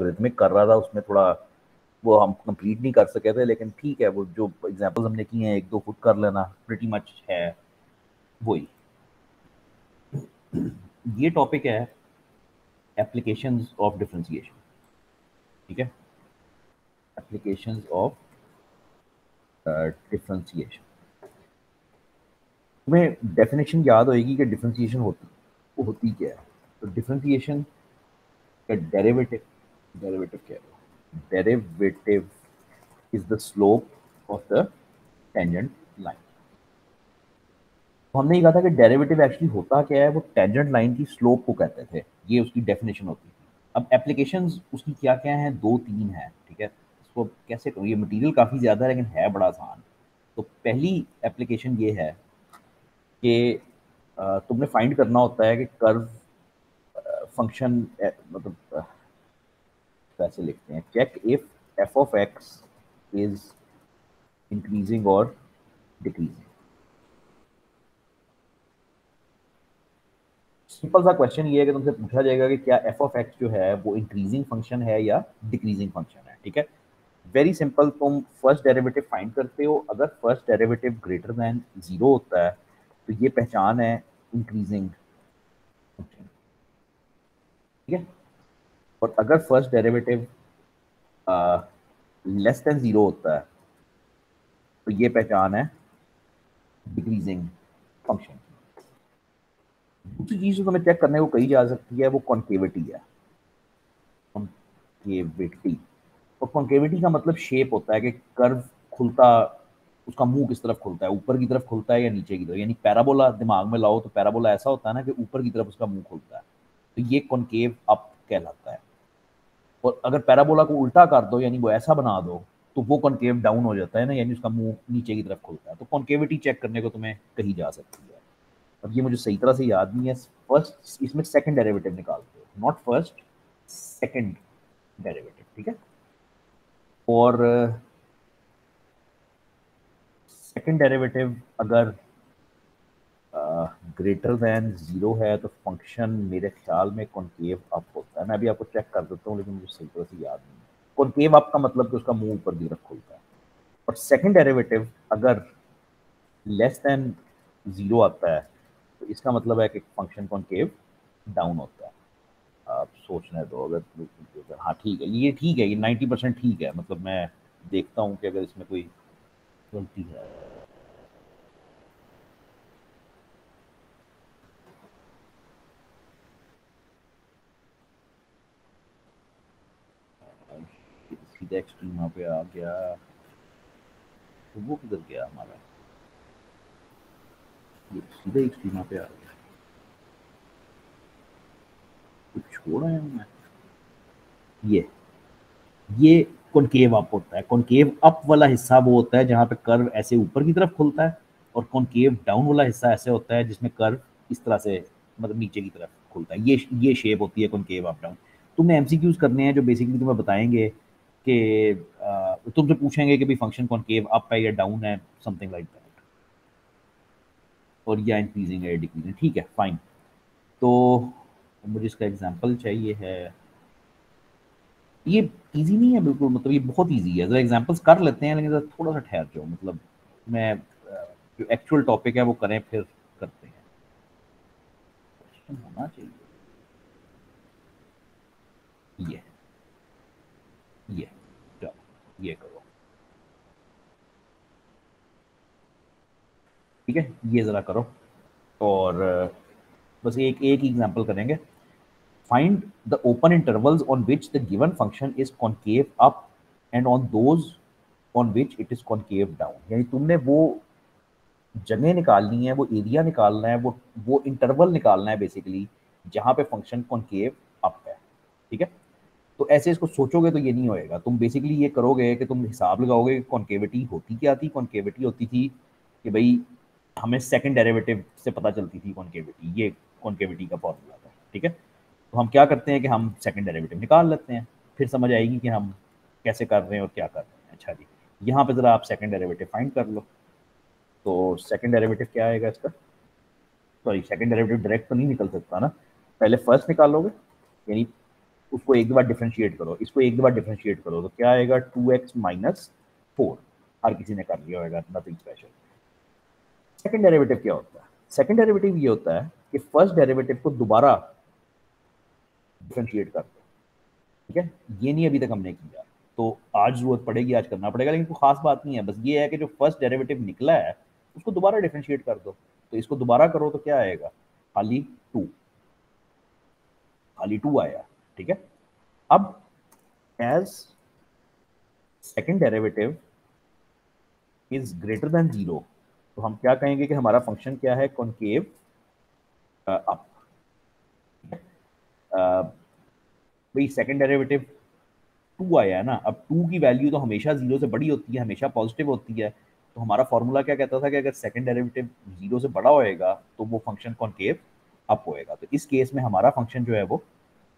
Rhythmic कर रहा था उसमें थोड़ा वो हम कंप्लीट नहीं कर सके थे, लेकिन ठीक है, वो जो एग्जांपल्स हमने किए हैं 1-2 फुट कर लेना प्रिटी मच है वही। ये टॉपिक है एप्लीकेशंस ऑफ डिफरेंशिएशन, ठीक है, एप्लीकेशंस ऑफ डिफरेंशिएशन। तुम्हें डेफिनेशन याद होएगी कि डिफरेंशिएशन होती क्या है। तो डिफरेंशिएशन का डेरिवेटिव, डेरिवेटिव क्या है, derivative is the slope of the tangent line. तो हमने ये कहा था कि डेरिवेटिव एक्चुअली होता क्या है, वो टेंजेंट लाइन की स्लोप को कहते थे, ये उसकी डेफिनेशन होती थी। अब एप्लीकेशंस उसकी क्या क्या हैं, 2-3 हैं, ठीक है। इसको कैसे करूँ, ये मटेरियल काफ़ी ज़्यादा है लेकिन है बड़ा आसान। तो पहली एप्लीकेशन ये है कि तुमने फाइंड करना होता है कि कर्व फंक्शन मतलब कैसे लिखते हैं, check if f of x is increasing और डिक्रीजिंग। सिंपल सा क्वेश्चन ये है कि तुमसे पूछा जाएगा कि क्या एफ ऑफ एक्स जो है वो इंक्रीजिंग फंक्शन है या डिक्रीजिंग फंक्शन है, ठीक है। वेरी सिंपल, तुम फर्स्ट डेरिवेटिव फाइंड करते हो, अगर फर्स्ट डेरिवेटिव ग्रेटर देन 0 होता है तो ये पहचान है इंक्रीजिंग फंक्शन, ठीक है। और अगर फर्स्ट डेरिवेटिव लेस देन 0 होता है तो ये पहचान है डिक्रीजिंग फंक्शन। दूसरी चीज जो तुम्हें चेक करने को कही जा सकती है वो कॉन्केविटी है, कॉन्केविटी। और कॉन्केविटी का मतलब शेप होता है कि कर्व खुलता, उसका मुंह किस तरफ खुलता है, ऊपर की तरफ खुलता है या नीचे की तरफ। यानी पैराबोला दिमाग में लाओ तो पैराबोला ऐसा होता है ना कि ऊपर की तरफ उसका मुंह खुलता है, तो ये कॉन्केव अप कहलाता है। और अगर पैराबोला को उल्टा कर दो, यानी वो ऐसा बना दो, तो वो कॉन्केव डाउन हो जाता है ना, यानी उसका मुंह नीचे की तरफ खुलता है। तो कॉन्केविटी चेक करने को तुम्हें कही जा सकती है। अब ये मुझे सही तरह से याद नहीं है, फर्स्ट इसमें सेकंड डेरिवेटिव निकालते हो, नॉट फर्स्ट, सेकंड डेरिवेटिव, ठीक है। और सेकंड डेरिवेटिव अगर ग्रेटर देन 0 है तो फंक्शन मेरे ख्याल में कॉन्केव अप होता है। मैं अभी आपको चेक कर देता हूँ लेकिन मुझे सही तरह से याद नहीं है। कॉन्केव अप का मतलब कि उसका मुंह ऊपर की तरफ खुलता है। और सेकंड डेरिवेटिव अगर लेस देन 0 आता है तो इसका मतलब है कि फंक्शन कॉन्केव डाउन होता है। आप सोचने दो, अगर हाँ ठीक है, ये ठीक है, ये 90% ठीक है। मतलब मैं देखता हूँ कि अगर इसमें कोई गलती है। सीधा एक्सट्रीम वहाँ पे आ गया, तो वो किधर गया हमारा, ये सीधा एक्सट्रीम वहाँ पे आ गया, कुछ छोड़ आया हूँ मैं। ये कॉनकेव अप होता है। कॉनकेव अप वाला हिस्सा वो होता है जहाँ पे कर्व ऐसे ऊपर की तरफ खुलता है, और कॉनकेव डाउन वाला हिस्सा ऐसे होता है जिसमें कर्व इस तरह से मतलब नीचे की तरफ खुलता है। ये शेप होती है कॉनकेव अप डाउन। तुम्हें एमसीक्यूज करने हैं जो बेसिकली तुम्हें बताएंगे कि तुमसे पूछेंगे कि भाई फंक्शन कॉनकेव अप है या डाउन है, समथिंग लाइक दैट, और या इंक्रीजिंग है या डिक्रीजिंग, ठीक है फाइन। तो मुझे इसका एग्जांपल चाहिए है। ये इजी नहीं है बिल्कुल, मतलब ये बहुत इजी है। जरा एग्जांपल्स कर लेते हैं लेकिन जरा थोड़ा सा ठहर जाओ, मतलब मैं जो एक्चुअल टॉपिक है वो करें फिर करते हैं। क्वेश्चन होना चाहिए ये ये चलो ये करो, ठीक है, ये जरा करो। और बस एक एक एग्जांपल करेंगे। Find the open intervals on which the given function is concave up and on those on which it is concave down. यानी तुमने वो जगह निकालनी है, वो एरिया निकालना है, वो इंटरवल निकालना है बेसिकली जहां पे फंक्शन कॉनकेव अप है, ठीक है। तो ऐसे इसको सोचोगे तो ये नहीं होएगा। तुम बेसिकली ये करोगे कि तुम हिसाब लगाओगे कि कॉन्केविटी होती क्या थी। कॉन्केविटी होती थी कि भाई हमें सेकंड डेरिवेटिव से पता चलती थी कॉन्केविटी, ये कॉन्केविटी का फॉर्मूला था, ठीक है। तो हम क्या करते हैं कि हम सेकंड डेरिवेटिव निकाल लेते हैं, फिर समझ आएगी कि हम कैसे कर रहे हैं और क्या कर रहे हैं। अच्छा जी, यहाँ पे ज़रा आप सेकंड डेरिवेटिव फाइंड कर लो। तो सेकंड डेरिवेटिव क्या आएगा इसका, सॉरी सेकंड डेरिवेटिव डायरेक्ट तो नहीं निकल सकता ना, पहले फर्स्ट निकालोगे, यानी उसको एक बार डिफरेंशिएट करो, इसको एक बार डिफरेंशिएट करो, तो क्या आएगा 2x माइनस 4। हर किसी ने कर लिया होगा, नथिंग स्पेशल। सेकंड डेरिवेटिव क्या होता है? सेकंड डेरिवेटिव ये होता है कि फर्स्ट डेरिवेटिव को दोबारा डिफरेंशिएट कर दो, ठीक है। ये नहीं अभी तक हमने किया, तो आज जरूरत पड़ेगी, आज करना पड़ेगा, लेकिन कोई खास बात नहीं है। बस ये है कि जो फर्स्ट डेरिवेटिव निकला है उसको दोबारा डिफरेंशिएट कर दो। तो इसको दोबारा करो तो क्या आएगा? खाली 2, खाली 2 आया, ठीक है। अब as second derivative is greater than 0, तो हम क्या कहेंगे कि हमारा फंक्शन क्या है? Concave up. भाई सेकंड डेरिवेटिव 2 आया है ना, अब 2 की वैल्यू तो हमेशा 0 से बड़ी होती है, हमेशा पॉजिटिव होती है। तो हमारा फॉर्मूला क्या कहता था कि अगर सेकंड डेरिवेटिव 0 से बड़ा होएगा तो वो फंक्शन कॉनकेव अप होएगा। तो इस केस में हमारा फंक्शन जो है वो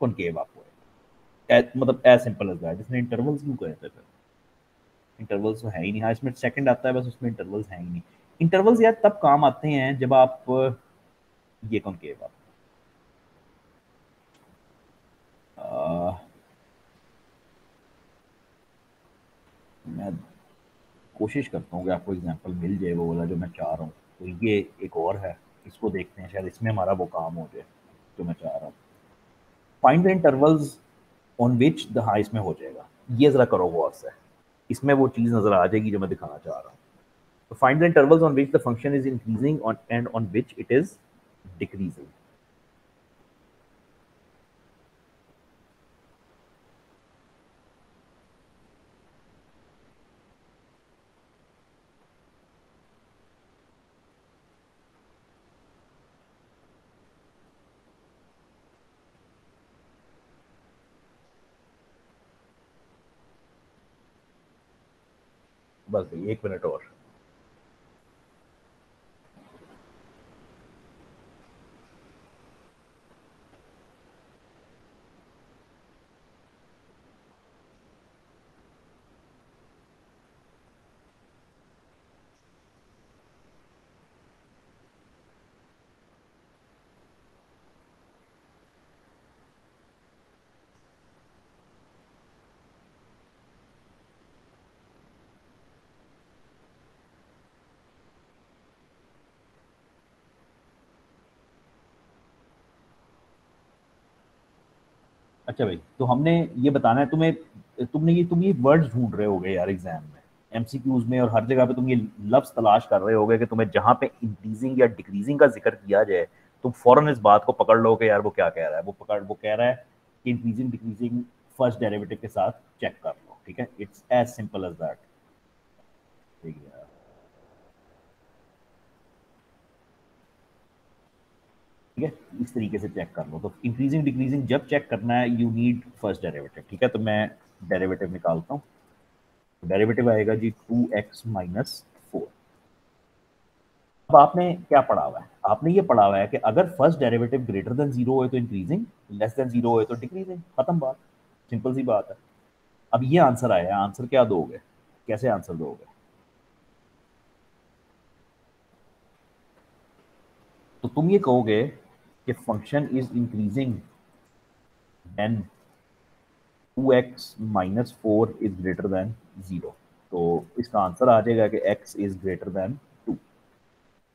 कॉनकेव अप होएगा। मतलब एज सिंपल एज दैट। इसमें इंटरवल्स क्यों कहते थे? इंटरवल्स तो है ही नहीं। हाँ, इसमें सेकंड आता है, बस उसमें इंटरवल्स हैं ही नहीं। इंटरवल्स यार तब काम आते हैं जब आप ये कॉनकेव आप मैं कोशिश करता हूँ कि आपको एग्जांपल मिल जाए वो वाला जो मैं चाह रहा हूँ। तो ये एक और है, इसको देखते हैं, शायद इसमें हमारा वो काम हो जाए जो मैं चाह रहा हूँ। Find the intervals on which the, हाँ इसमें हो जाएगा। ये जरा करो गौर से, इसमें वो चीज़ नजर आ जाएगी जो मैं दिखाना चाह रहा हूँ। तो find the intervals on which the function is increasing on and on which it is decreasing. बस भाई 1 मिनट और। अच्छा भाई, तो हमने ये बताना है तुम्हें, तुम ये वर्ड्स ढूंढ रहे होगे यार एग्जाम में, एमसीक्यूज में और हर जगह पे तुम ये लफ्ज तलाश कर रहे होगे कि तुम्हें जहां पे इंक्रीजिंग या डिक्रीजिंग का जिक्र किया जाए तुम फौरन इस बात को पकड़ लो कि यार वो क्या कह रहा है। वो कह रहा है कि इंक्रीजिंग डिक्रीजिंग फर्स्ट डेरिवेटिव के साथ चेक कर लो, ठीक है। It's as simple as that. ठीक है, ठीक है, इस तरीके से चेक कर लो। तो इंक्रीजिंग डिक्रीजिंग जब चेक करना है यू नीड फर्स्ट डेरिवेटिव, ठीक है। तो मैं डेरिवेटिव निकालता हूँ। डेरिवेटिव आएगा जी 2x-4। अब आपने क्या पढ़ा हुआ है? आपने ये पढ़ा हुआ है कि अगर फर्स्ट डेरिवेटिव ग्रेटर देन 0 हो तो इंक्रीजिंग, लेस देन 0 हो तो डिक्रीजिंग। खत्म बात, सिंपल सी बात है। अब ये आंसर आया, आंसर क्या दोगे? कैसे आंसर दोगे? तो तुम ये कहोगे कि function is increasing when 2x-4 is greater than 0। तो इसका आंसर आ जाएगा कि x इज ग्रेटर देन 2।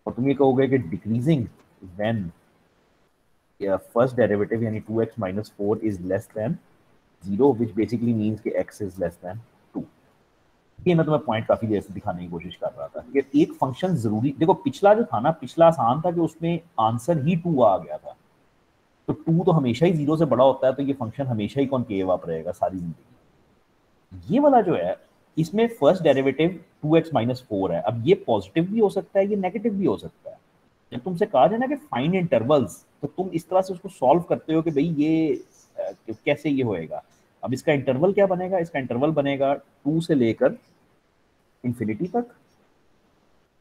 और तुम ये कहोगे कि डिक्रीजिंग व्हेन फर्स्ट डेरिवेटिव यानी 2x-4 is less than 0, which basically means कि x इज लेस देन 2। ये मैं तुम्हें पॉइंट काफी देर से दिखाने की कोशिश कर रहा था कि एक फंक्शन जरूरी, देखो पिछला जो था ना, पिछला आसान था कि उसमें आंसर ही 2 आ गया था। तो 2 तो हमेशा ही 0 से बड़ा होता है, तो ये फंक्शन हमेशा ही कॉनकेव अप रहेगा सारी जिंदगी। ये वाला जो है, इसमें फर्स्ट डेरिवेटिव 2x-4 है। अब ये पॉजिटिव भी हो सकता है, ये नेगेटिव भी हो सकता है। जब तुमसे कहा जाए ना कि फाइंड इंटरवल्स, तो तुम इस तरह से उसको सॉल्व करते हो कि भाई ये कैसे ये होएगा। अब इसका इंटरवल क्या बनेगा? इसका इंटरवल बनेगा 2 से लेकर इंफिनिटी तक,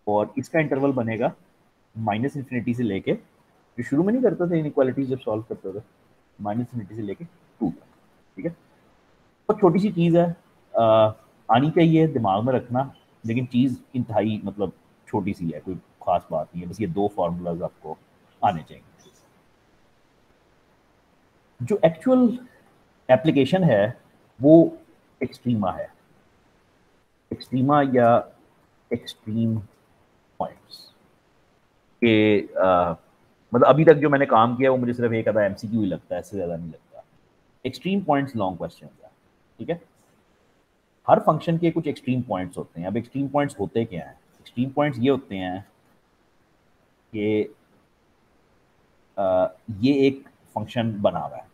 और इसका इंटरवल बनेगा माइनस इन्फिनिटी से लेके, जो शुरू में नहीं करते थे इनइक्वालिटीज जब सॉल्व करते थे, माइनस इन्फिनिटी से लेके 2 तक, ठीक है। बहुत छोटी सी चीज़ है, आनी चाहिए, दिमाग में रखना, लेकिन चीज़ इंतहाई मतलब छोटी सी है, कोई खास बात नहीं है। बस ये 2 फार्मूलाज आपको आने चाहिए। जो एक्चुअल एप्लीकेशन है वो एक्सट्रीमा है, एक्सट्रीमा या एक्सट्रीम पॉइंट्स के मतलब अभी तक जो मैंने काम किया वो मुझे सिर्फ एक आधा एमसीक्यू ही लगता है, इससे ज़्यादा नहीं लगता। एक्सट्रीम पॉइंट्स लॉन्ग क्वेश्चन है, ठीक है। हर फंक्शन के कुछ एक्सट्रीम पॉइंट्स होते हैं। अब एक्सट्रीम पॉइंट्स होते क्या हैं? एक्सट्रीम पॉइंट्स ये होते हैं कि ये एक फंक्शन बना हुआ है,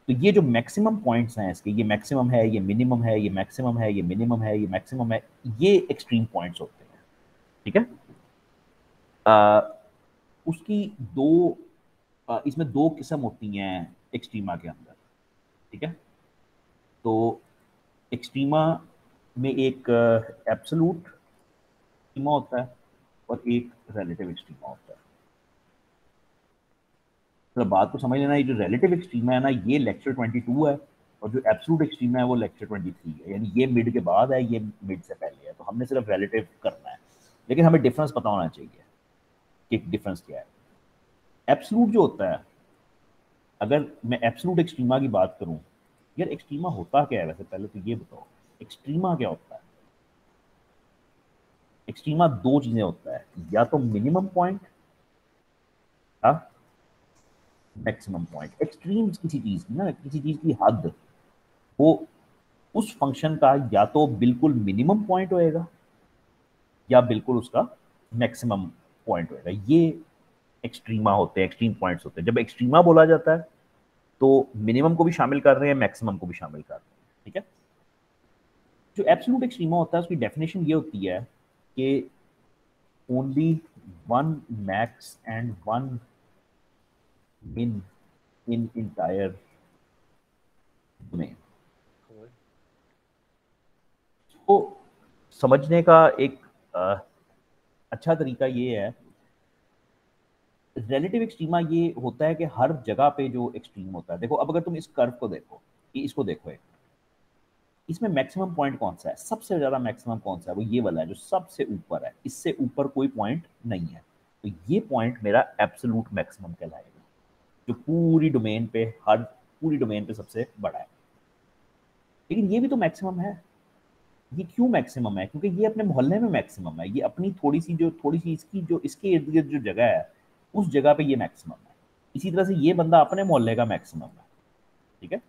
तो ये जो मैक्सिमम पॉइंट्स हैं इसके, ये मैक्सिमम है, ये मिनिमम है, ये मैक्सिमम है, ये मिनिमम है, ये मैक्सिमम है, ये एक्सट्रीम पॉइंट्स होते हैं, ठीक है। उसकी दो इसमें दो किस्म होती हैं एक्सट्रीमा के अंदर, ठीक है। तो एक्सट्रीमा में एक एब्सोलूट एक्सट्रीमा होता है और एक रिलेटिव एक्सट्रीमा होता है। तो बात को समझ लेना, ये जो रिलेटिव एक्सट्रीमा है ना, ये लेक्चर 22 है, और जो एब्सोलूट एक्सट्रीमा है वो लेक्चर 23 है, यानी ये मिड के बाद है, ये मिड से पहले है। तो हमने सिर्फ रिलेटिव करना है, लेकिन हमें डिफरेंस पता होना चाहिए कि डिफरेंस क्या है। एब्सोलूट जो होता है, अगर मैं एब्सोलूट एक्सट्रीमा की बात करूं, यार एक्सट्रीमा होता क्या है वैसे? पहले तो ये बताओ एक्सट्रीमा क्या होता है। एक्सट्रीमा दो चीजें होता है, या तो मिनिमम पॉइंट या मैक्सिमम पॉइंट। एक्सट्रीम किसी चीज की ना, किसी चीज की हद, वो उस फंक्शन का या तो बिल्कुल मिनिमम पॉइंट होएगा या बिल्कुल उसका मैक्सिमम पॉइंट होएगा। ये एक्सट्रीमा होते हैं, एक्सट्रीम पॉइंट्स होते हैं। जब एक्सट्रीमा बोला जाता है तो मिनिमम को भी शामिल कर रहे हैं, मैक्सिमम को भी शामिल कर रहे हैं, ठीक है। जो एब्सोल्यूट एक्सट्रीमा होता है उसकी डेफिनेशन ये होती है कि only one max and one मिन इन इंटायर डोमेन। तो समझने का एक अच्छा तरीका ये है, रिलेटिव एक्सट्रीमा ये होता है कि हर जगह पे जो एक्सट्रीम होता है, देखो अब अगर तुम इस कर्व को देखो, कि इसको देखो, एक इसमें मैक्सिमम पॉइंट कौन सा है? सबसे ज्यादा मैक्सिमम कौन सा है? वो ये वाला है जो सबसे ऊपर है, इससे ऊपर कोई पॉइंट नहीं है। तो ये पॉइंट मेरा एब्सोल्यूट मैक्सिमम कहलाएगा, जो पूरी डोमेन पे, हर पूरी डोमेन पे सबसे बड़ा है। लेकिन ये भी तो मैक्सिमम है। ये क्यों मैक्सिमम है? क्योंकि ये अपने मोहल्ले में मैक्सिमम है, ये अपनी थोड़ी सी इसकी जो इसके इर्द गिर्द जो जगह है, उस जगह पे ये मैक्सिमम है। इसी तरह से ये बंदा अपने मोहल्ले का मैक्सिमम है, ठीक है।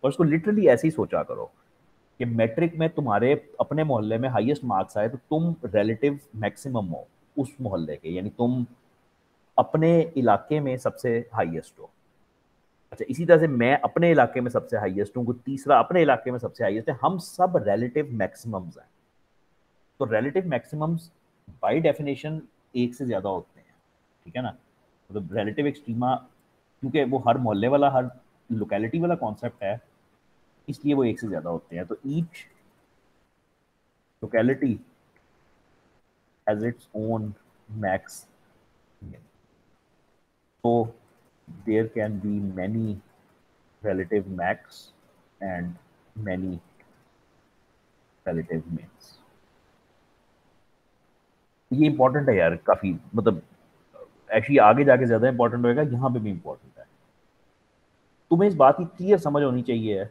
और उसको लिटरली ऐसे ही सोचा करो कि मैट्रिक में तुम्हारे अपने मोहल्ले में हाईएस्ट मार्क्स आए तो तुम रिलेटिव मैक्सिमम हो उस मोहल्ले के, यानी तुम अपने इलाके में सबसे हाईएस्ट हो। अच्छा, इसी तरह से मैं अपने इलाके में सबसे हाईएस्ट हूँ, कोई तीसरा अपने इलाके में सबसे हाईएस्ट है, हम सब रिलेटिव मैक्सिमम्स हैं। तो रिलेटिव मैक्सिमम्स बाय डेफिनेशन एक से ज्यादा होते हैं, ठीक है ना। मतलब रिलेटिव एक्सट्रीमा, क्योंकि वो हर मोहल्ले वाला, हर लोकेलिटी वाला कॉन्सेप्ट है, इसलिए वो एक से ज्यादा होते हैं। तो each locality has its own max, so there can be many relative max and many relative mins। ये इंपॉर्टेंट है यार काफी, मतलब एक्चुअली आगे जाके ज्यादा इंपॉर्टेंट होएगा, यहाँ पे भी इंपॉर्टेंट है। तुम्हें इस बात की क्लियर समझ होनी चाहिए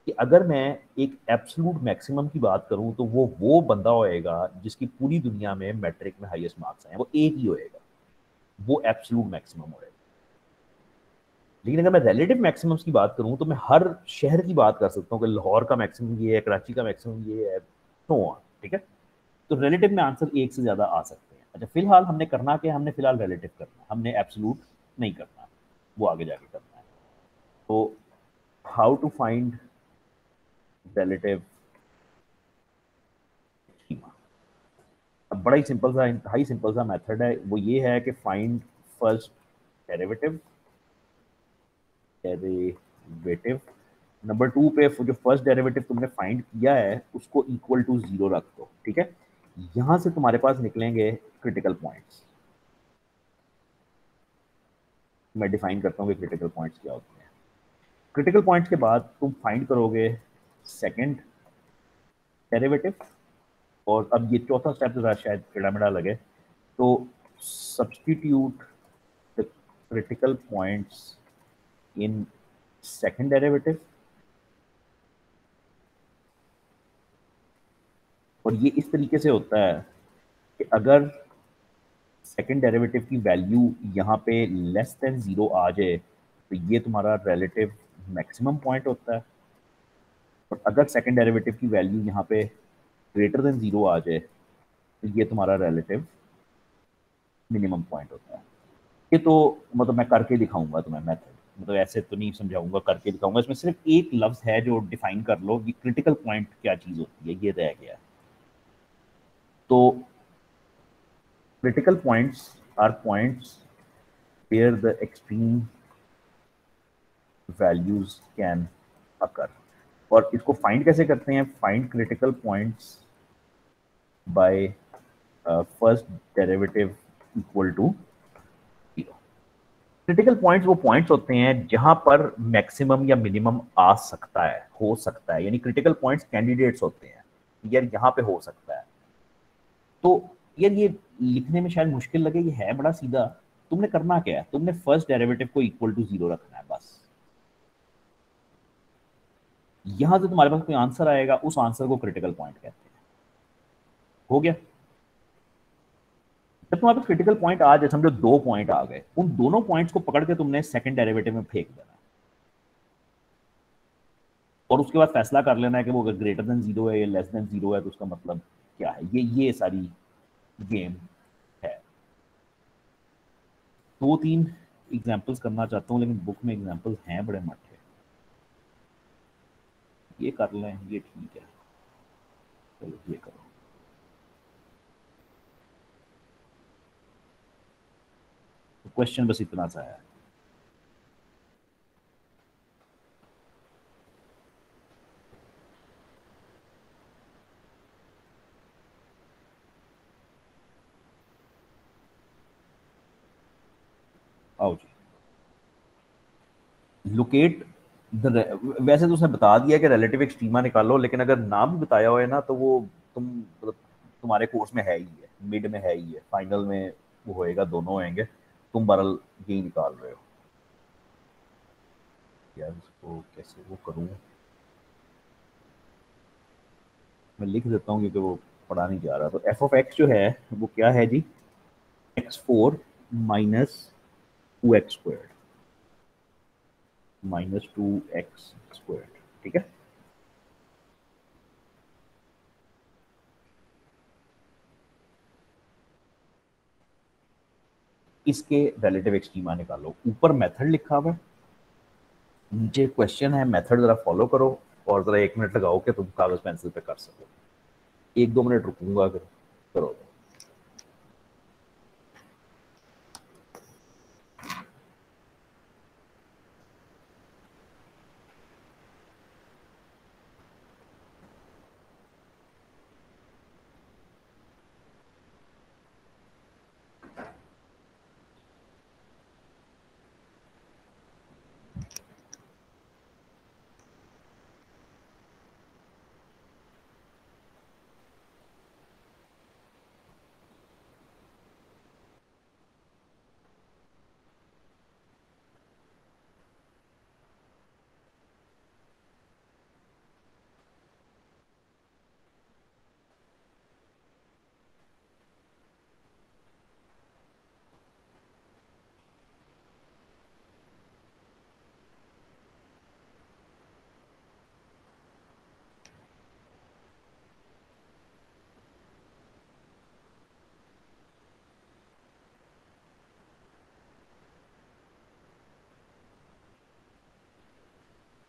कि अगर मैं एक एब्सोल्यूट मैक्सिमम की बात करूं तो वो बंदा होएगा जिसकी पूरी दुनिया में मैट्रिक में हाईएस्ट मार्क्स आए, वो एक ही होएगा, वो एब्सोल्यूट मैक्सिमम होएगा। लेकिन अगर मैं रिलेटिव मैक्सिमम्स की बात करूं तो मैं हर शहर की बात कर सकता हूँ कि लाहौर का मैक्सिमम ये है, कराची का मैक्सिमम ये है, तो ऑन, ठीक है। तो रिलेटिव में आंसर एक से ज्यादा आ सकते हैं। अच्छा, फिलहाल हमने करना क्या? हमने फिलहाल रिलेटिव करना है, हमने एब्सोल्यूट नहीं करना, वो आगे जाके करना है। तो how to find relative schema. अब बड़ा ही सिंपल सा, हाई सिंपल सा मेथड है, वो ये है कि find first derivative, derivative number 2 पे जो फर्स्ट डेरिवेटिव तुमने फाइंड किया है उसको इक्वल टू 0 रख दो, ठीक है। यहां से तुम्हारे पास निकलेंगे क्रिटिकल पॉइंट्स। मैं डिफाइन करता हूँ कि क्रिटिकल पॉइंट्स क्या होते हैं। क्रिटिकल पॉइंट्स के बाद तुम फाइंड करोगे सेकंड डेरिवेटिव, और अब ये चौथा स्टेप जरा शायद टेढ़ा-मेढ़ा लगे, तो substitute the critical points in second derivative, और ये इस तरीके से होता है कि अगर सेकंड डेरिवेटिव की वैल्यू यहाँ पे लेस देन 0 आ जाए तो ये तुम्हारा रिलेटिव मैक्सिमम पॉइंट होता है, और अगर सेकंड डेरिवेटिव की वैल्यू यहाँ पे ग्रेटर देन 0 आ जाए तो ये तुम्हारा रिलेटिव मिनिमम पॉइंट होता है। ये तो मतलब मैं करके दिखाऊंगा तुम्हें मेथड, मतलब ऐसे तो नहीं समझाऊंगा, करके दिखाऊंगा। इसमें सिर्फ एक लफ्ज है जो डिफाइन कर लो कि क्रिटिकल पॉइंट क्या चीज होती है, ये रह गया। तो critical points are points where the extreme values can occur। और इसको फाइंड कैसे करते हैं? Find critical points by first derivative equal to 0। Critical points वो पॉइंट्स होते हैं जहां पर मैक्सिमम या मिनिमम आ सकता है, हो सकता है, यानी क्रिटिकल पॉइंट्स कैंडिडेट्स होते हैं, यार यहाँ पे हो सकता है। तो यार ये लिखने में शायद मुश्किल लगे, ये है बड़ा सीधा। तुमने करना क्या है, तुमने फर्स्ट डेरिवेटिव को इक्वल टू 0 रखना है बस। यहां से तुम्हारे पास कोई आंसर आएगा, उस आंसर को क्रिटिकल पॉइंट कहते हैं। हो गया। जब तुम्हारे पास क्रिटिकल पॉइंट आ जाए, समझो 2 पॉइंट आ गए, उन दोनों पॉइंट्स को पकड़ के तुमने सेकंड डेरिवेटिव में फेंक देना है, और उसके बाद फैसला कर लेना है कि वो अगर ग्रेटर देन 0 है या लेस देन 0 है तो उसका मतलब क्या है। ये सारी गेम है। 2-3 एग्जाम्पल्स करना चाहता हूँ, लेकिन बुक में एग्जाम्पल्स हैं बड़े मठे। ये कर लें, ये ठीक है, चलो ये करो। तो क्वेश्चन बस इतना सा है। आओ जी, लोकेट वैसे तो उसने बता दिया कि रिलेटिव एक्सट्रीमा निकालो, लेकिन अगर ना भी बताया हो है ना तो वो तुम मतलब तुम्हारे कोर्स में है ही है, मिड में है ही है, फाइनल में वो होएगा, दोनों होंगे। तुम बरल यही निकाल रहे हो। यार इसको कैसे वो करूँ, मैं लिख देता हूँ क्योंकि वो पढ़ा नहीं जा रहा। तो एफ ऑफ एक्स जो है वो क्या है जी? x4 minus 2x² minus 2x², ठीक है। इसके रिलेटिव एक्सट्रीमा निकालो। ऊपर मेथड लिखा हुआ है, नीचे क्वेश्चन है। मेथड जरा फॉलो करो और जरा 1 मिनट लगाओ कि तुम कागज पेंसिल पे कर सको। 1-2 मिनट रुकूंगा, अगर करो।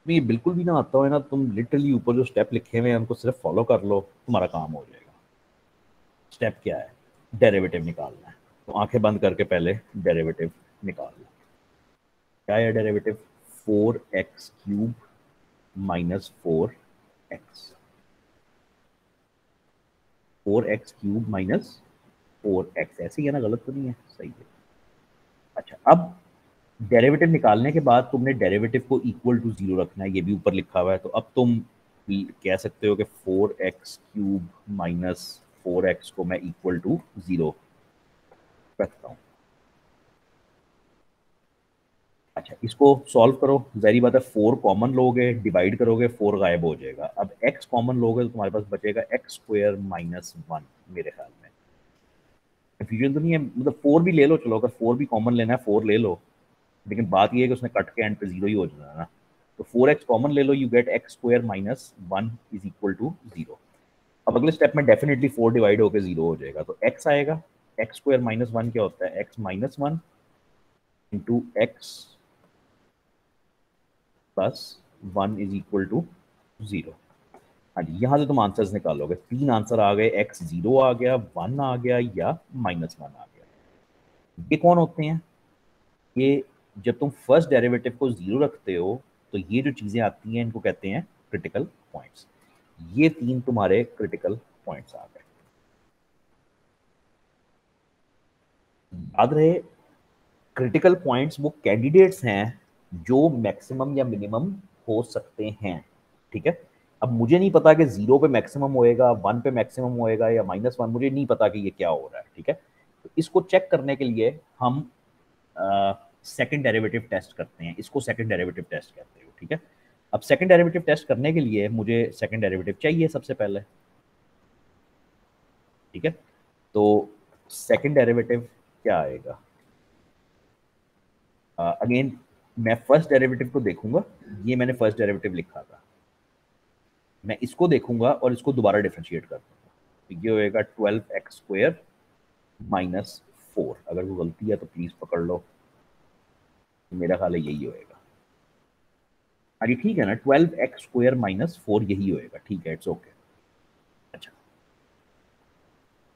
तुम्हें ये बिल्कुल भी ना आता हो ना, तुम लिटरली ऊपर जो स्टेप लिखे हुए हैं उनको सिर्फ फॉलो कर लो, तुम्हारा काम हो जाएगा। स्टेप क्या है? डेरिवेटिव निकालना है। तो आंखें बंद करके पहले डेरिवेटिव निकाल लो। क्या है derivative? 4x³ minus 4x। 4x³ minus 4x, ऐसे ही है ना? गलत तो नहीं है? सही है। अच्छा, अब डेरिवेटिव निकालने के बाद तुमने डेरिवेटिव को इक्वल टू 0 रखना है, ये भी ऊपर लिखा हुआ है। तो अब तुम कह सकते हो कि 4x³ माइनस 4x को मैं इक्वल टू 0 रखता हूँ। अच्छा, इसको सॉल्व करो, ज़ाहिर बात है 4 कॉमन लोगे, डिवाइड करोगे 4 गायब हो जाएगा। अब x कॉमन लोगे तो तुम्हारे पास बचेगा एक्स स्क्वायर माइनस 1 मेरे ख्याल में। कंफ्यूजन तो नहीं है, मतलब 4 भी ले लो, चलो अगर 4 भी कॉमन लेना है 4 ले लो, लेकिन बात ये है कि उसने कट के एंड पे 0 ही हो जाना है ना। तो 4x कॉमन ले लो, you get x square minus 1 is equal to 0। अब अगले स्टेप में डेफिनेटली 4 डिवाइड होकर 0 हो जाएगा, तो x आएगा। एक्स स्क्वायर माइनस 1 क्या होता है? x minus 1 into x plus 1 is equal to 0। हाँ जी, यहाँ से तुम आंसर्स निकालोगे, 3 आंसर आ गए, x 0 आ गया, 1 आ गया या माइनस 1 आ गया। ये कौन होते हैं? ये जब तुम फर्स्ट डेरिवेटिव को 0 रखते हो तो ये जो चीज़ें आती हैं इनको कहते हैं क्रिटिकल पॉइंट्स। ये 3 तुम्हारे क्रिटिकल पॉइंट्स आ गए। याद रहे, क्रिटिकल पॉइंट्स वो कैंडिडेट्स हैं जो मैक्सिमम या मिनिमम हो सकते हैं। ठीक है, अब मुझे नहीं पता कि 0 पे मैक्सिमम होएगा, 1 पे मैक्सिमम होएगा या माइनस 1, मुझे नहीं पता कि ये क्या हो रहा है। ठीक है, तो इसको चेक करने के लिए हम सेकंड डेरिवेटिव टेस्ट करते हैं। इसको सेकंड डेरिवेटिव टेस्ट कहते हो। ठीक है, अब सेकंड डेरिवेटिव टेस्ट करने के लिए मुझे सेकंड डेरिवेटिव चाहिए सबसे पहले। ठीक है, तो सेकंड डेरिवेटिव क्या आएगा? अगेन मैं फर्स्ट डेरिवेटिव को देखूंगा, ये मैंने फर्स्ट डेरिवेटिव लिखा था, मैं इसको देखूंगा और इसको दोबारा डिफरेंशिएट कर दूंगा, तो ये होएगा 12x² माइनस 4। अगर वो गलती है तो प्लीज पकड़ लो, मेरा ख्याल है यही होएगा। अरे ठीक है ना, 12x² माइनस 4 यही होएगा। ठीक है, इट्स ओके। अच्छा,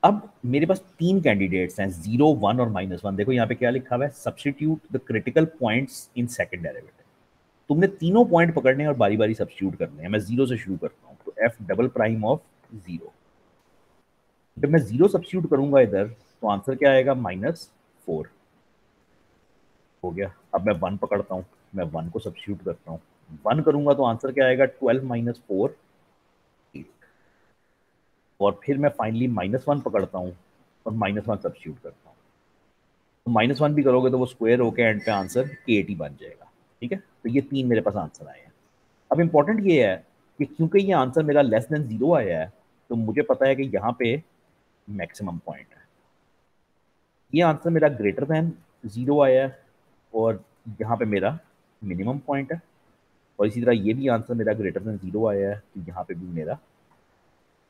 अब मेरे पास 3 कैंडिडेट्स हैं, 0, 1 और माइनस 1। देखो यहाँ पे क्या लिखा हुआ है, substitute the critical points in second derivative. तुमने तीनों पॉइंट पकड़ने हैं और बारी बारी सब्सटीट्यूट करने हैं। मैं 0 से शुरू करता हूँ, तो एफ डबल प्राइम ऑफ 0। जब मैं 0 सब्सटीट्यूट करूंगा इधर, तो आंसर क्या आएगा? -4 हो गया। अब मैं 1 पकड़ता हूँ, मैं 1 को सब्सटीट्यूट करता हूँ, 1 करूंगा तो आंसर क्या आएगा? 12 माइनस 4 8। और फिर मैं फाइनली -1 पकड़ता हूँ और -1 सब्सटीट्यूट करता हूँ, तो -1 भी करोगे तो वो स्क्वायर होकर एंड पे आंसर 8 ही बन जाएगा। ठीक है, तो ये 3 मेरे पास आंसर आए हैं। अब इंपॉर्टेंट ये है कि क्योंकि ये आंसर मेरा लेस देन 0 आया है, तो मुझे पता है कि यहाँ पे मैक्सिमम पॉइंट है। ये आंसर मेरा ग्रेटर देन 0 आया है और यहाँ पे मेरा मिनिमम पॉइंट है। और इसी तरह ये भी आंसर मेरा ग्रेटर देन 0 आया है, तो यहाँ पे भी मेरा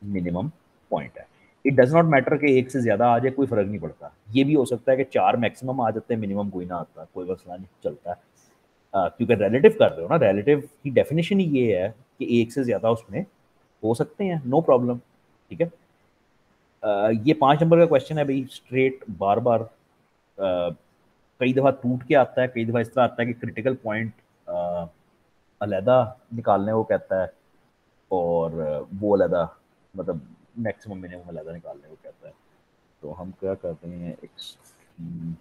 मिनिमम पॉइंट है। इट डज नॉट मैटर कि एक से ज़्यादा आ जाए, कोई फ़र्क नहीं पड़ता। ये भी हो सकता है कि 4 मैक्सिमम आ जाते हैं, मिनिमम कोई ना आता, कोई मसला नहीं, चलता है। क्योंकि रिलेटिव कर रहे हो ना, रिलेटिव की डेफिनेशन ही ये है कि एक से ज़्यादा उसमें हो सकते हैं, नो प्रॉब्लम। ठीक है, ये 5 नंबर का क्वेश्चन है भाई, स्ट्रेट बार बार कई दफ़ा टूट के आता है, कई दफ़ा इस तरह आता है कि क्रिटिकल पॉइंट अलहदा निकालने को कहता है, और वो अलहदा, मतलब मैक्सिमम मिनिमम अलहदा निकालने को कहता है। तो हम क्या करते हैं, एक्सट्रीम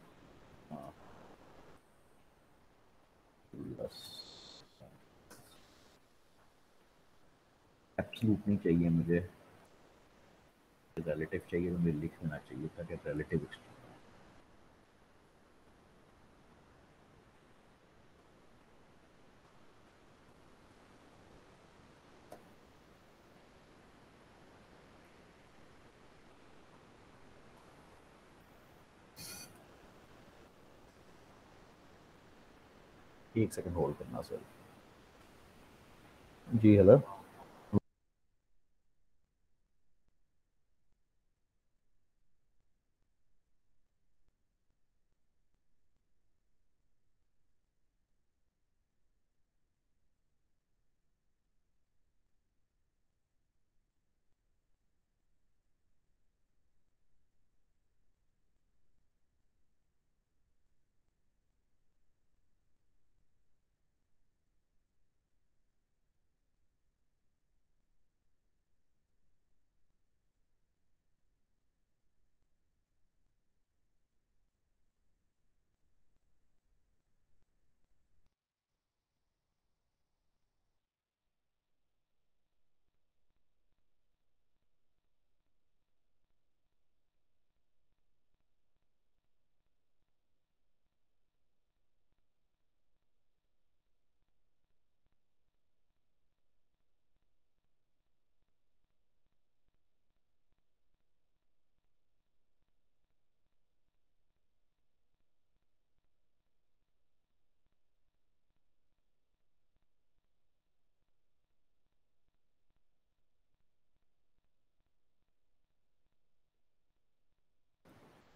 प्लस एब्सोल्यूट नहीं चाहिए मुझे, रिलेटिव चाहिए, तो मुझे लिख देना चाहिए था कि रिलेटिव एक्सट्रीम। एक सेकंड होल्ड करना सर। जी हेलो।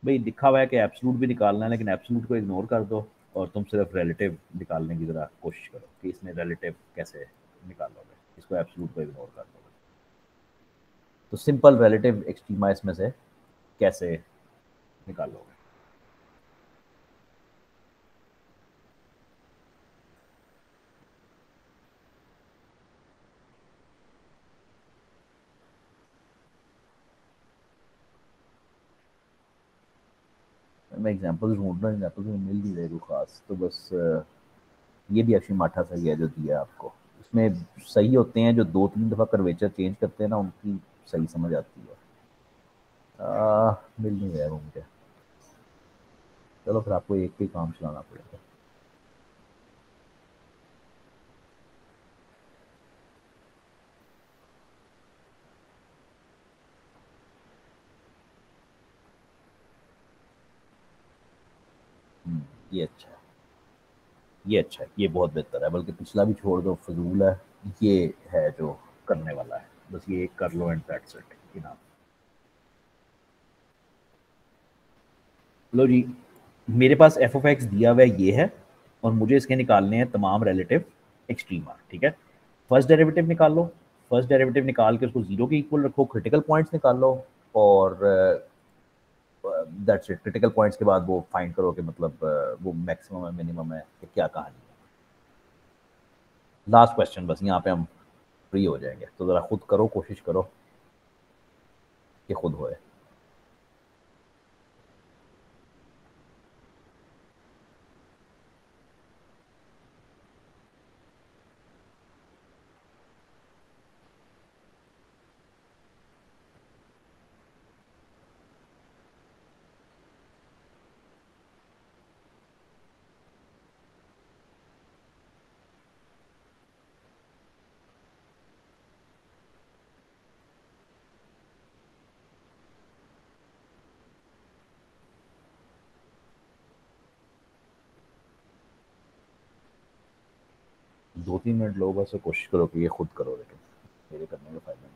भाई लिखा हुआ है कि एब्सोल्यूट भी निकालना है, लेकिन एब्सोल्यूट को इग्नोर कर दो और तुम सिर्फ रिलेटिव निकालने की ज़रा कोशिश करो कि इसमें रिलेटिव कैसे निकालोगे, इसको एब्सोल्यूट को इग्नोर कर दोगे। तो सिंपल रिलेटिव एक्सट्रीमा इसमें से कैसे निकालोगे? मैं एग्जांपल्स ढूंढ रहा हूँ, एग्जांपल्स में मिल नहीं रहे कोई खास, तो बस ये भी एक्चुअली माठा सही है जो दिया आपको। इसमें सही होते हैं जो 2-3 दफ़ा कर्वेचर चेंज करते हैं ना, उनकी सही समझ आती है। मिल नहीं रहा है वो मुझे। चलो फिर आपको एक पे ही काम चलाना पड़ेगा। ये अच्छा है, ये अच्छा है, ये बहुत बेहतर है, बल्कि पिछला भी छोड़ दो, फजूल है। ये है जो करने वाला है, बस ये एक कर लो एंड दैट्स इट इनफ। लो जी, मेरे पास एफ ऑफ एक्स दिया हुआ है ये है, और मुझे इसके निकालने हैं तमाम रिलेटिव एक्सट्रीमा, ठीक है। फर्स्ट डेरिवेटिव निकाल लो, फर्स्ट डेरिवेटिव निकाल के उसको जीरो के इक्वल रखो, क्रिटिकल पॉइंट्स निकाल लो, और दैट्स इट। क्रिटिकल पॉइंट्स के बाद वो फाइंड करो कि मतलब वो मैक्सिमम है मिनिमम है कि क्या कहानी है। लास्ट क्वेश्चन, बस यहाँ पे हम फ्री हो जाएंगे, तो ज़रा खुद करो, कोशिश करो कि खुद होए। 2-3 मिनट लो बस, कोशिश करो कि ये खुद करो, लेकिन मेरे करने का फायदा नहीं।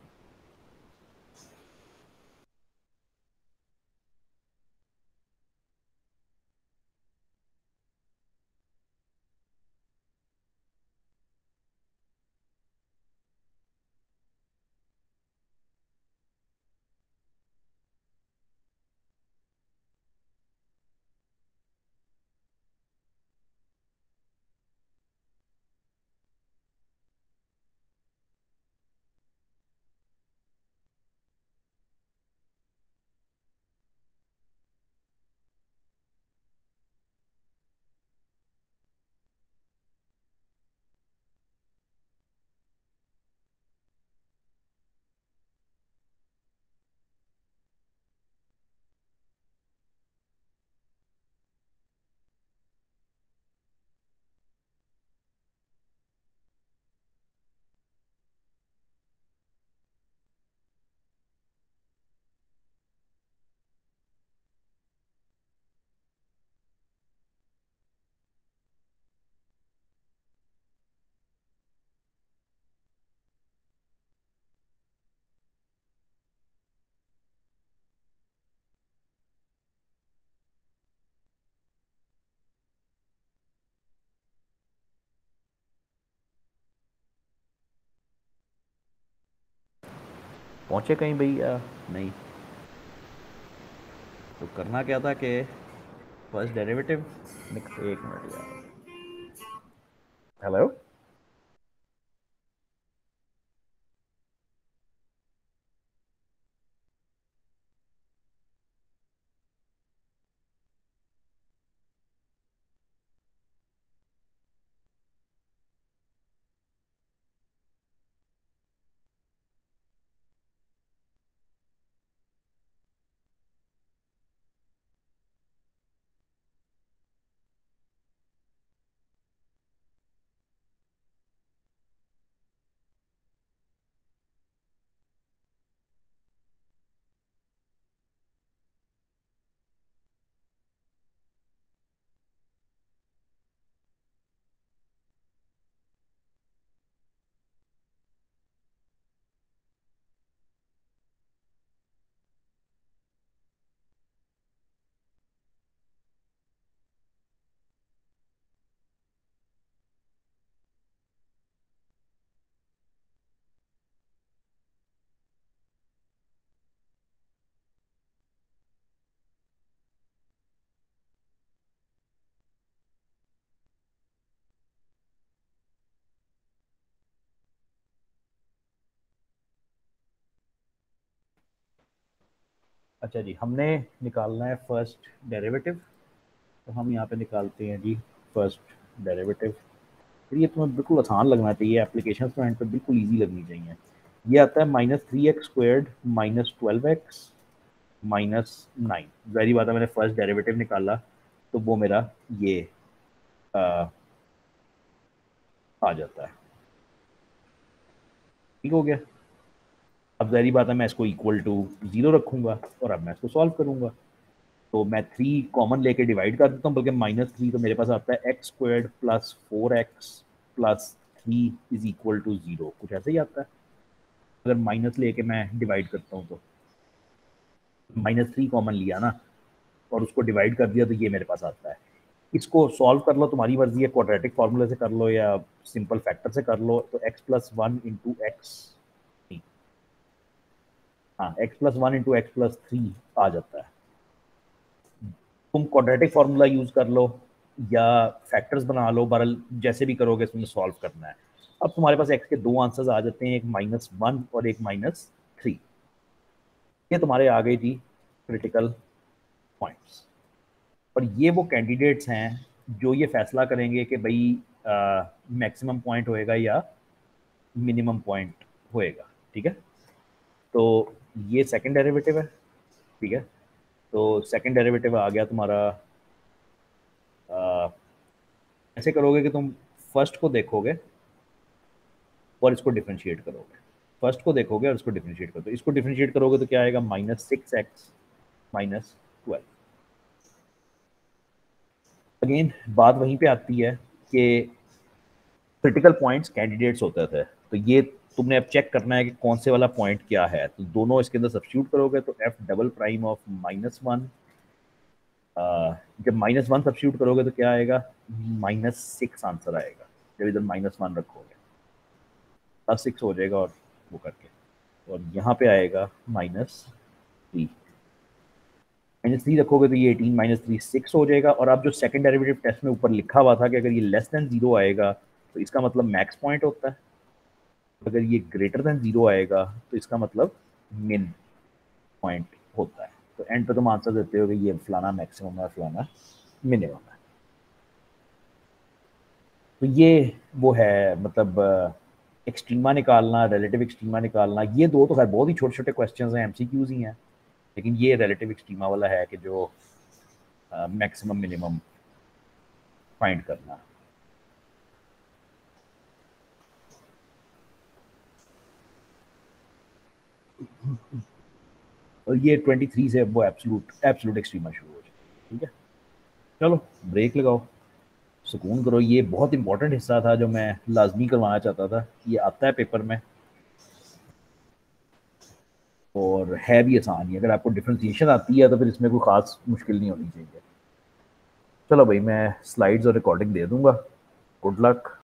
पहुंचे कहीं भैया? नहीं। तो करना क्या था कि फर्स्ट डेरिवेटिव, एक मिनट यार। हेलो। अच्छा जी, हमने निकालना है फर्स्ट डेरिवेटिव। तो हम यहाँ पे निकालते हैं जी फर्स्ट डेरिवेटिव। फिर ये तुम्हें बिल्कुल आसान लगना चाहिए, एप्लीकेशन तो एंड पे बिल्कुल ईजी लगनी चाहिए। ये आता है -3x² -12x -9। जाहिर बात है मैंने फर्स्ट डेरिवेटिव निकाला तो वो मेरा ये आ, आ जाता है। ठीक हो गया। अब जाहिर बात है मैं इसको इक्वल टू 0 रखूंगा और अब मैं इसको सॉल्व करूंगा। तो मैं 3 कॉमन लेके डिवाइड कर देता हूँ, बल्कि -3 तो मेरे पास आता है x² +4x +3 is equal to 0, कुछ ऐसे ही आता है। अगर माइनस लेके मैं डिवाइड करता हूँ तो -3 कॉमन लिया ना और उसको डिवाइड कर दिया तो ये मेरे पास आता है। इसको सॉल्व कर लो, तुम्हारी मर्जी है, क्वाड्रेटिक फार्मूले से कर लो या सिंपल फैक्टर से कर लो। तो x+1 इंटू एक्स, हाँ x+1 इंटू x+3 आ जाता है। तुम क्वाड्रेटिक फार्मूला यूज कर लो या फैक्टर्स बना लो, बहरहाल जैसे भी करोगे तुम्हें सॉल्व करना है। अब तुम्हारे पास x के दो आंसर्स आ जाते हैं, एक -1 और एक -3। ये तुम्हारे आ गई थी क्रिटिकल पॉइंट्स। और ये वो कैंडिडेट्स हैं जो ये फैसला करेंगे कि भाई मैक्सिमम पॉइंट होएगा या मिनिमम पॉइंट होएगा। ठीक है, तो ये सेकंड डेरिवेटिव है। ठीक है, तो सेकंड डेरिवेटिव आ गया तुम्हारा। ऐसे करोगे कि तुम फर्स्ट को देखोगे और इसको डिफ्रेंशिएट करोगे। फर्स्ट को देखोगे और इसको डिफ्रेंशिएट करोगे। इसको डिफ्रेंशिएट करोगे तो क्या आएगा, -6x -12। अगेन बात वहीं पे आती है कि क्रिटिकल पॉइंट्स कैंडिडेट्स होते थे। तो ये तुमने अब चेक करना है कि कौन से वाला पॉइंट क्या है। तो दोनों इसके अंदर सब्स्टिट्यूट करोगे तो f डबल प्राइम ऑफ -1, जब -1 सब्स्टिट्यूट करोगे तो क्या आएगा, -6 आंसर आएगा। जब इधर -1 रखोगे +6 हो जाएगा और वो करके, और यहाँ पे आएगा -3। -3 रखोगे तो ये 18 -3 6 हो जाएगा। और अब जो सेकंड डेरिवेटिव टेस्ट में ऊपर लिखा हुआ था कि अगर ये लेस देन 0 आएगा तो इसका मतलब मैक्स पॉइंट होता है, अगर ये ग्रेटर देन 0 आएगा तो इसका मतलब मिन पॉइंट होता है। तो एंड पे तुम आंसर देते हो कि ये फलाना मैक्सिमम है, फलाना मिनिमम है। तो ये वो है, मतलब एक्सट्रीमा निकालना, रिलेटिव एक्सट्रीमा निकालना। ये दो तो खैर बहुत ही छोटे छोटे क्वेश्चंस हैं, एमसीक्यूज ही हैं, लेकिन ये रिलेटिव एक्सट्रीमा वाला है कि जो मैक्सिमम मिनिमम फाइंड करना। और ये 23 से वो एब्सोल्यूट एब्सोल्यूट एक्सट्रीमा शुरू हो जाए। ठीक है, चलो ब्रेक लगाओ, सुकून करो। ये बहुत इंपॉर्टेंट हिस्सा था जो मैं लाजमी करवाना चाहता था। ये आता है पेपर में और है भी आसान ही। अगर आपको डिफ्रेंशिएशन आती है तो फिर इसमें कोई ख़ास मुश्किल नहीं होनी चाहिए। चलो भाई, मैं स्लाइड्स और रिकॉर्डिंग दे दूंगा। Good luck.